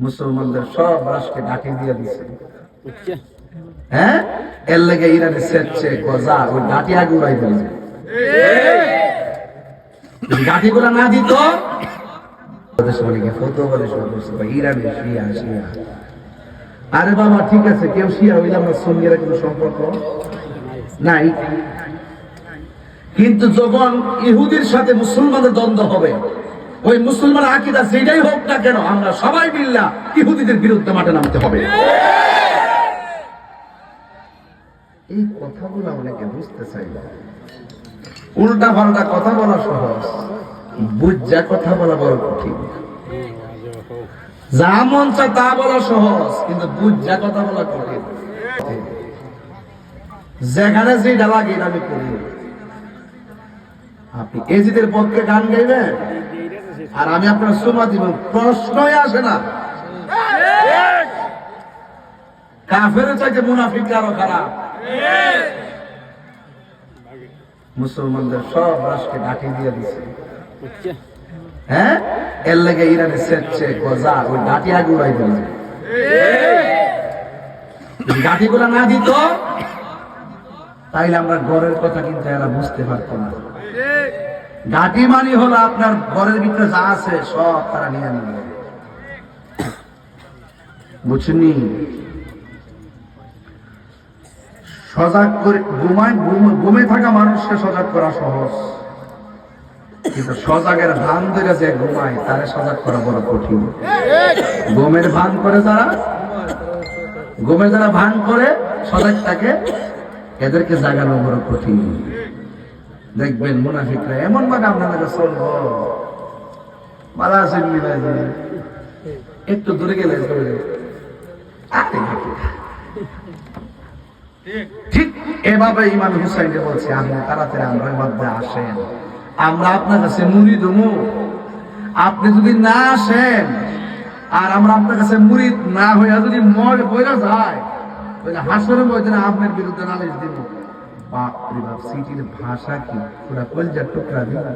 মুসলমানদের সব রাষ্ট্রকে ঘাঁটি দিয়ে দিছে। হ্যাঁ, এর লেগে ইরানে সেচ্ছে গজা ওই ঘাঁটি আগে উড়াই দিয়েছে। ঘাঁটি গুলা না দিত আরে বাবা ঠিক আছে, কেউ শিয়া হইলে আমরা সঙ্গীরা কোনো সম্পর্ক নাই, কিন্তু যখন ইহুদির সাথে মুসলমানদের দ্বন্দ্ব হবে, ওই মুসলমান আকীদা যেটাই হোক না কেন, আমরা সবাই মিল্লা ইহুদিদের বিরুদ্ধে মাঠে নামতে হবে। এই কথাগুলো অনেকে বুঝতে চাই না। উল্টা পাল্টা কথা বলা সহজ, বুঝা কথা বলা বড় কঠিন। যা মন চায় তা বলা সহজ, কিন্তু বুঝা কথা বলা কঠিন। যেখানে যেটা লাগে আমি করি। আপনি এজিদের পক্ষে গান গাইবেন আর আমি আপনার সুমা দিব, প্রশ্নই আসে না। কাফের চাইতে মুনাফিক আরো খারাপ। মুসলমানদের সব রাষ্ট্রকে ঘাঁটি দিয়ে দিছে। হ্যাঁ, এর লেগে ইরানে সেচ্ছে গজা ওই ঘাঁটি আগে উড়াই দিয়েছে। ঘাঁটি গুলা না দিত তাইলে আমরা ঘরের কথা কিন্তু এরা বুঝতে পারতো না। ঘাঁটি মানে হলো আপনার ঘরের ভিতরে যা আছে সব তারা নিয়ে নিবে, বুঝছেননি? সজাগ করে ঘুমে থাকা মানুষকে সজাগ করা সহজ, কিন্তু সজাগের ভান ধরে যে ঘুমায় তারে সজাগ করা বড় কঠিন। ঘুমের ভান করে যারা, ভান করে সজাগ থাকে, এদেরকে জাগানো বড় কঠিন। দেখবেন মুনাফিকরা এমন ভাবে আপনাদের চলবো, মালা আসেন একটু দূরে গেলে ঠিক এভাবে ইমাম হুসাইন বলছে, আপনি তাড়াতাড়ি আমার মধ্যে আসেন, আমরা আপনার কাছে মুরিদ হমু। আপনি যদি না আসেন আর আমরা আপনার কাছে মুরিদ না হইয়া যদি মরে বইরা যায়, তাহলে হাসরের ময়দানে আপনার বিরুদ্ধে নালিশ দিব। বাপ রে বাপ, সিটির ভাষা কি পুরা কলজার টুকরা দিল।